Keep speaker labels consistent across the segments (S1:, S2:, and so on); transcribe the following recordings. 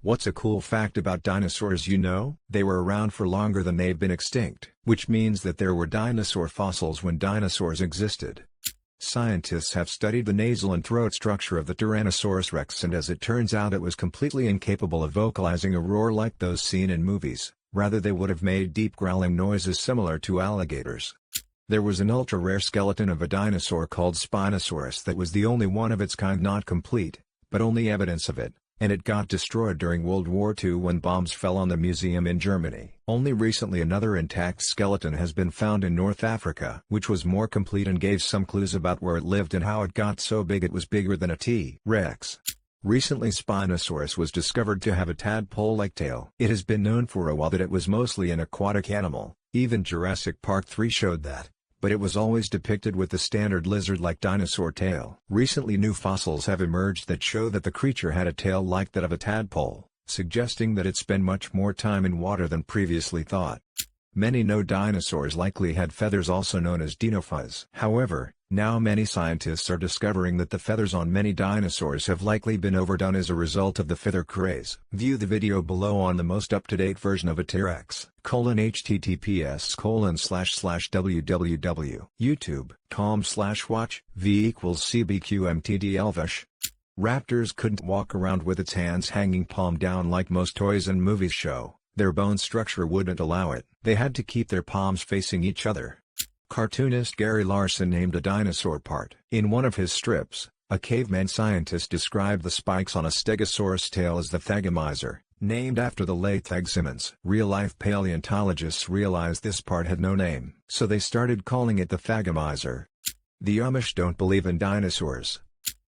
S1: What's a cool fact about dinosaurs you know? They were around for longer than they've been extinct, which means that there were dinosaur fossils when dinosaurs existed. Scientists have studied the nasal and throat structure of the Tyrannosaurus rex, and as it turns out it was completely incapable of vocalizing a roar like those seen in movies. Rather, they would have made deep growling noises similar to alligators. There was an ultra-rare skeleton of a dinosaur called Spinosaurus that was the only one of its kind not complete, but only evidence of it, and it got destroyed during World War II when bombs fell on the museum in Germany. Only recently another intact skeleton has been found in North Africa, which was more complete and gave some clues about where it lived and how it got so big it was bigger than a T-Rex. Recently Spinosaurus was discovered to have a tadpole-like tail. It has been known for a while that it was mostly an aquatic animal, even Jurassic Park 3 showed that, but it was always depicted with the standard lizard-like dinosaur tail. Recently new fossils have emerged that show that the creature had a tail like that of a tadpole, suggesting that it spent much more time in water than previously thought. Many know dinosaurs likely had feathers, also known as dinofuzz. However, now many scientists are discovering that the feathers on many dinosaurs have likely been overdone as a result of the feather craze. View the video below on the most up-to-date version of a T-Rex. https://www. youtube.com/watch v=cbqmtdlvish. Raptors couldn't walk around with its hands hanging palm down like most toys and movies show. Their bone structure wouldn't allow it. They had to keep their palms facing each other. Cartoonist Gary Larson named a dinosaur part. In one of his strips, a caveman scientist described the spikes on a stegosaurus tail as the thagomizer, named after the late Thag Simmons. Real-life paleontologists realized this part had no name, so they started calling it the thagomizer. The Amish don't believe in dinosaurs.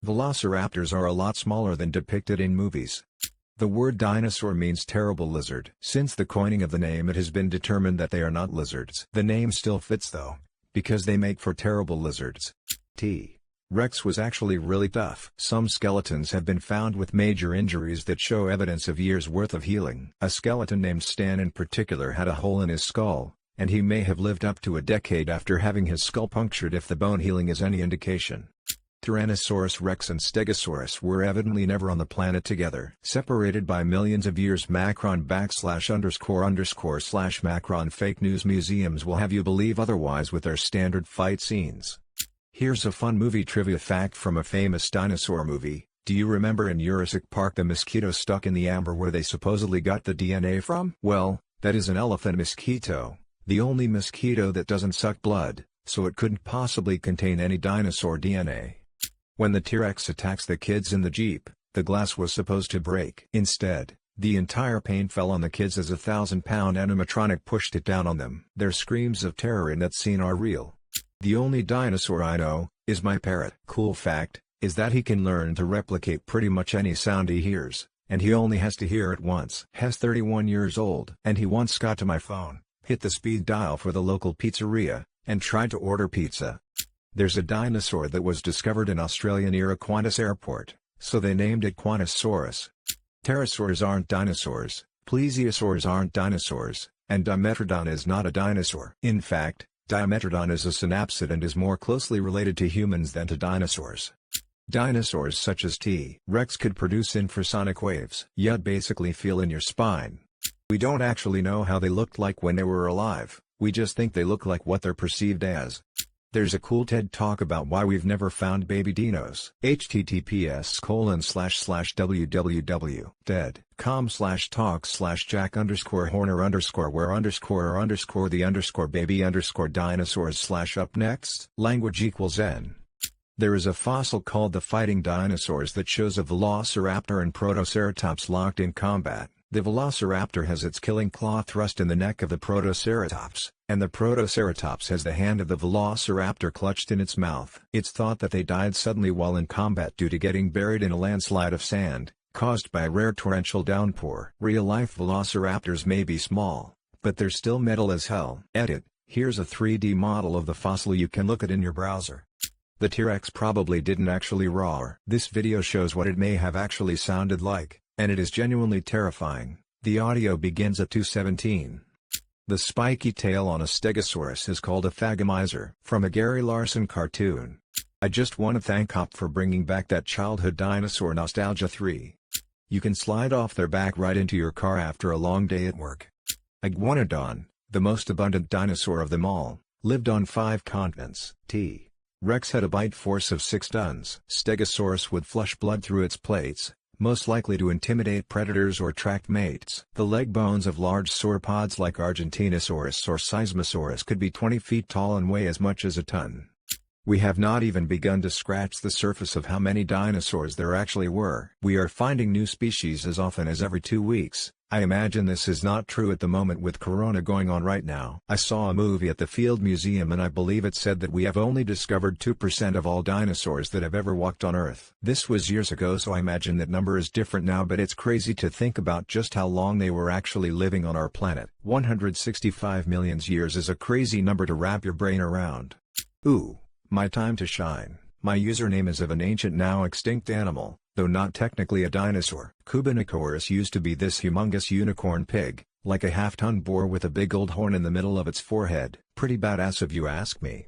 S1: Velociraptors are a lot smaller than depicted in movies. The word dinosaur means terrible lizard. Since the coining of the name, it has been determined that they are not lizards. The name still fits though, because they make for terrible lizards. T-Rex was actually really tough. Some skeletons have been found with major injuries that show evidence of years' worth of healing. A skeleton named Stan in particular had a hole in his skull, and he may have lived up to a decade after having his skull punctured if the bone healing is any indication. Tyrannosaurus rex and Stegosaurus were evidently never on the planet together. Separated by millions of years. Macron ___/Macron. Fake news museums will have you believe otherwise with their standard fight scenes. Here's a fun movie trivia fact from a famous dinosaur movie. Do you remember in Jurassic Park the mosquito stuck in the amber where they supposedly got the DNA from? Well, that is an elephant mosquito, the only mosquito that doesn't suck blood, so it couldn't possibly contain any dinosaur DNA. When the T-Rex attacks the kids in the Jeep, the glass was supposed to break. Instead, the entire paint fell on the kids as a 1,000-pound animatronic pushed it down on them. Their screams of terror in that scene are real. The only dinosaur I know is my parrot. Cool fact is that he can learn to replicate pretty much any sound he hears, and he only has to hear it once. Has 31 years old, and he once got to my phone, hit the speed dial for the local pizzeria, and tried to order pizza. There's a dinosaur that was discovered in Australia near Qantas Airport, so they named it Qantasaurus. Pterosaurs aren't dinosaurs, plesiosaurs aren't dinosaurs, and Dimetrodon is not a dinosaur. In fact, Dimetrodon is a synapsid and is more closely related to humans than to dinosaurs. Dinosaurs such as T-Rex could produce infrasonic waves. You'd basically feel in your spine. We don't actually know how they looked like when they were alive, we just think they look like what they're perceived as. There's a cool TED Talk about why we've never found baby dinos. https://www.ted.com/talk/jack_horner_where_the_baby_dinosaurs/up next. Language =N. There is a fossil called the fighting dinosaurs that shows a velociraptor and protoceratops locked in combat. The velociraptor has its killing claw thrust in the neck of the protoceratops, and the protoceratops has the hand of the velociraptor clutched in its mouth. It's thought that they died suddenly while in combat due to getting buried in a landslide of sand, caused by a rare torrential downpour. Real-life velociraptors may be small, but they're still metal as hell. Edit: here's a 3D model of the fossil you can look at in your browser. The T-Rex probably didn't actually roar. This video shows what it may have actually sounded like, and it is genuinely terrifying. The audio begins at 2:17. The spiky tail on a stegosaurus is called a thagomizer. From a Gary Larson cartoon. I just want to thank Hop for bringing back that childhood dinosaur nostalgia. 3. You can slide off their back right into your car after a long day at work. Iguanodon, the most abundant dinosaur of them all, lived on 5 continents. T. Rex had a bite force of 6 tons. Stegosaurus would flush blood through its plates, most likely to intimidate predators or attract mates. The leg bones of large sauropods like Argentinosaurus or Seismosaurus could be 20 feet tall and weigh as much as a ton. We have not even begun to scratch the surface of how many dinosaurs there actually were. We are finding new species as often as every 2 weeks. I imagine this is not true at the moment with Corona going on right now. I saw a movie at the Field Museum and I believe it said that we have only discovered 2% of all dinosaurs that have ever walked on Earth. This was years ago, so I imagine that number is different now, but it's crazy to think about just how long they were actually living on our planet. 165 million years is a crazy number to wrap your brain around. Ooh, my time to shine. My username is of an ancient now extinct animal, though not technically a dinosaur. Kubanisaurus used to be this humongous unicorn pig, like a half-ton boar with a big old horn in the middle of its forehead. Pretty badass if you ask me.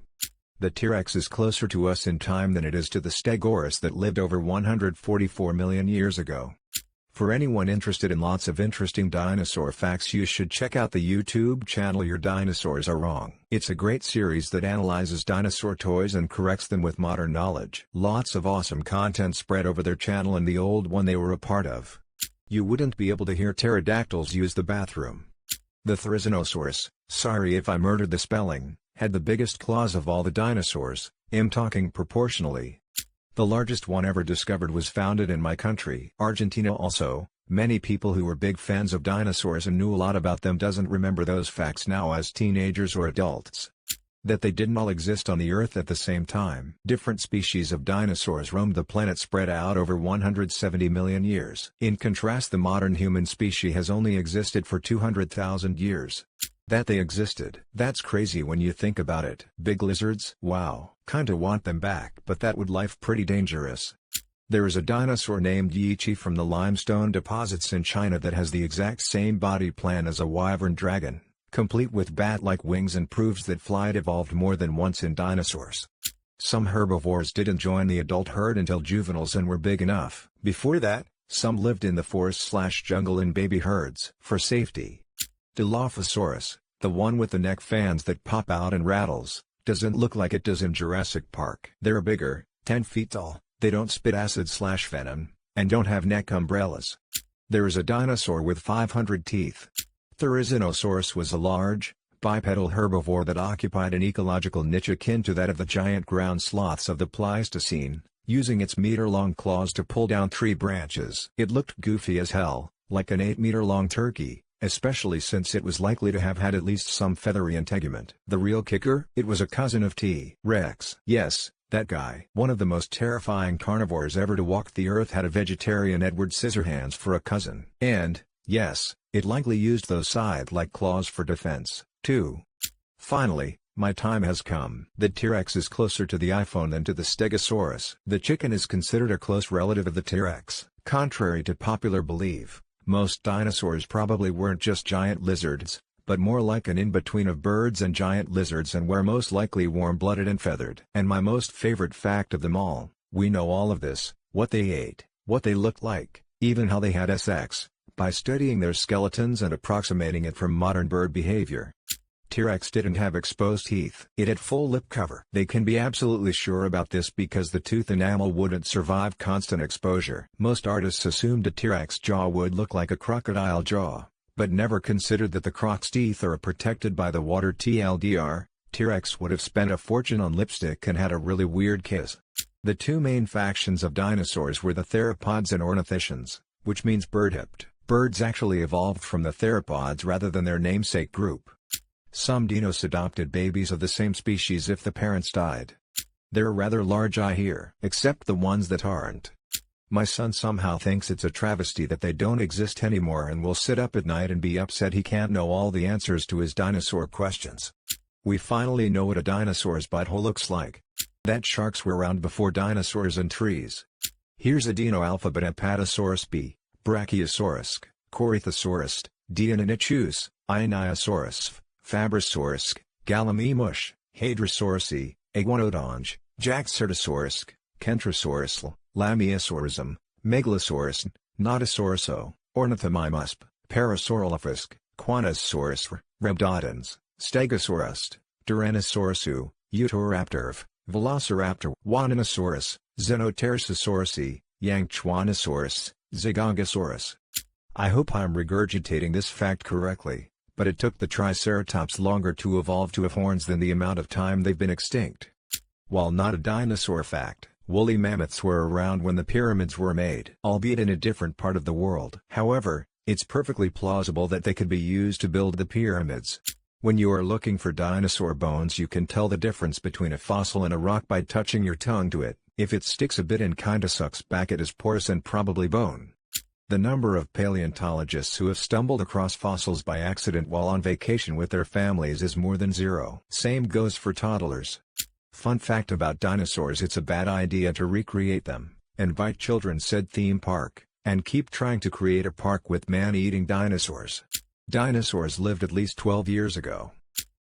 S1: The T-Rex is closer to us in time than it is to the Stegosaurus that lived over 144 million years ago. For anyone interested in lots of interesting dinosaur facts, you should check out the YouTube channel Your Dinosaurs Are Wrong. It's a great series that analyzes dinosaur toys and corrects them with modern knowledge. Lots of awesome content spread over their channel and the old one they were a part of. You wouldn't be able to hear pterodactyls use the bathroom. The Therizinosaurus, sorry if I murdered the spelling, had the biggest claws of all the dinosaurs, I'm talking proportionally. The largest one ever discovered was founded in my country, Argentina. Also, many people who were big fans of dinosaurs and knew a lot about them doesn't remember those facts now as teenagers or adults. That they didn't all exist on the Earth at the same time. Different species of dinosaurs roamed the planet spread out over 170 million years. In contrast, the modern human species has only existed for 200,000 years. That they existed. That's crazy when you think about it. Big lizards? Wow, kinda want them back, but that would life pretty dangerous. There is a dinosaur named Yichi from the limestone deposits in China that has the exact same body plan as a wyvern dragon, complete with bat-like wings, and proves that flight evolved more than once in dinosaurs. Some herbivores didn't join the adult herd until juveniles and were big enough. Before that, some lived in the forest/jungle in baby herds. For safety. Dilophosaurus, the one with the neck fans that pop out and rattles, doesn't look like it does in Jurassic Park. They're bigger, 10 feet tall, they don't spit acid/venom, and don't have neck umbrellas. There is a dinosaur with 500 teeth. Therizinosaurus was a large, bipedal herbivore that occupied an ecological niche akin to that of the giant ground sloths of the Pleistocene, using its meter-long claws to pull down tree branches. It looked goofy as hell, like an 8-meter-long turkey, especially since it was likely to have had at least some feathery integument. The real kicker? It was a cousin of T-Rex. Yes, that guy. One of the most terrifying carnivores ever to walk the earth had a vegetarian Edward Scissorhands for a cousin. And, yes, it likely used those scythe-like claws for defense, too. Finally, my time has come. The T-Rex is closer to the iPhone than to the Stegosaurus. The chicken is considered a close relative of the T-Rex. Contrary to popular belief, most dinosaurs probably weren't just giant lizards, but more like an in-between of birds and giant lizards, and were most likely warm-blooded and feathered. And my most favorite fact of them all, we know all of this, what they ate, what they looked like, even how they had sex, by studying their skeletons and approximating it from modern bird behavior. T-Rex didn't have exposed teeth. It had full lip cover. They can be absolutely sure about this because the tooth enamel wouldn't survive constant exposure. Most artists assumed a T-Rex jaw would look like a crocodile jaw, but never considered that the croc's teeth are protected by the water. TLDR, T-Rex would have spent a fortune on lipstick and had a really weird kiss. The two main factions of dinosaurs were the theropods and ornithischians, which means bird-hipped. Birds actually evolved from the theropods rather than their namesake group. Some dinos adopted babies of the same species if the parents died. They're rather large, I hear. Except the ones that aren't. My son somehow thinks it's a travesty that they don't exist anymore and will sit up at night and be upset he can't know all the answers to his dinosaur questions. We finally know what a dinosaur's butthole looks like. That sharks were around before dinosaurs and trees. Here's a dino alphabet: Apatosaurus B, Brachiosaurus, Corythosaurus, Deinonychus, Ionosaurus, Fabrosaurus, Gallimimus, Hadrosaurus, Iguanodon, Jaxartosaurus, Kentrosaurus, Lamiosaurus, Megalosaurus, Nodosauruso, Ornithomimusp, Parasaurolophus, Quantosaurus, Rhabdodons, Stegosaurus, Tyrannosaurus, Utahraptor, Velociraptor, Waninosaurus, Xenopterosaurus, Yangchuanosaurus, Zygongosaurus. I hope I'm regurgitating this fact correctly, but it took the Triceratops longer to evolve to have horns than the amount of time they've been extinct. While not a dinosaur fact, woolly mammoths were around when the pyramids were made, albeit in a different part of the world. However, it's perfectly plausible that they could be used to build the pyramids. When you are looking for dinosaur bones, you can tell the difference between a fossil and a rock by touching your tongue to it. If it sticks a bit and kinda sucks back, it is porous and probably bone. The number of paleontologists who have stumbled across fossils by accident while on vacation with their families is more than zero. Same goes for toddlers. Fun fact about dinosaurs: it's a bad idea to recreate them. Invite children said theme park, and keep trying to create a park with man-eating dinosaurs. Dinosaurs lived at least 12 years ago.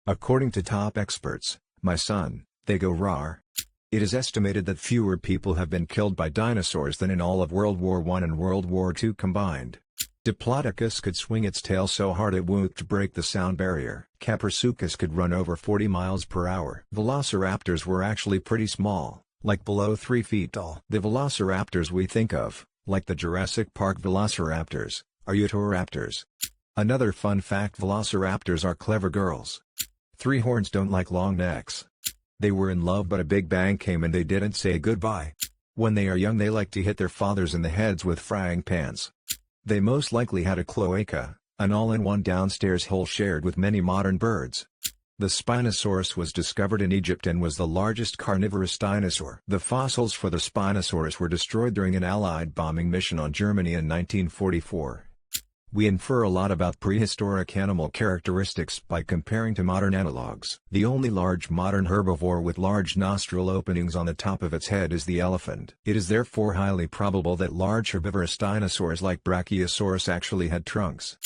S1: According to top experts, my son, they go rawr. It is estimated that fewer people have been killed by dinosaurs than in all of World War I and World War II combined. Diplodocus could swing its tail so hard it whooped to break the sound barrier. Caprisuchus could run over 40 miles per hour. Velociraptors were actually pretty small, like below 3 feet tall. The velociraptors we think of, like the Jurassic Park velociraptors, are utahraptors. Another fun fact: velociraptors are clever girls. 3 horns don't like long necks. They were in love, but a big bang came and they didn't say goodbye. When they are young, they like to hit their fathers in the heads with frying pans. They most likely had a cloaca, an all-in-one downstairs hole shared with many modern birds. The Spinosaurus was discovered in Egypt and was the largest carnivorous dinosaur. The fossils for the Spinosaurus were destroyed during an Allied bombing mission on Germany in 1944. We infer a lot about prehistoric animal characteristics by comparing to modern analogs. The only large modern herbivore with large nostril openings on the top of its head is the elephant. It is therefore highly probable that large herbivorous dinosaurs like Brachiosaurus actually had trunks.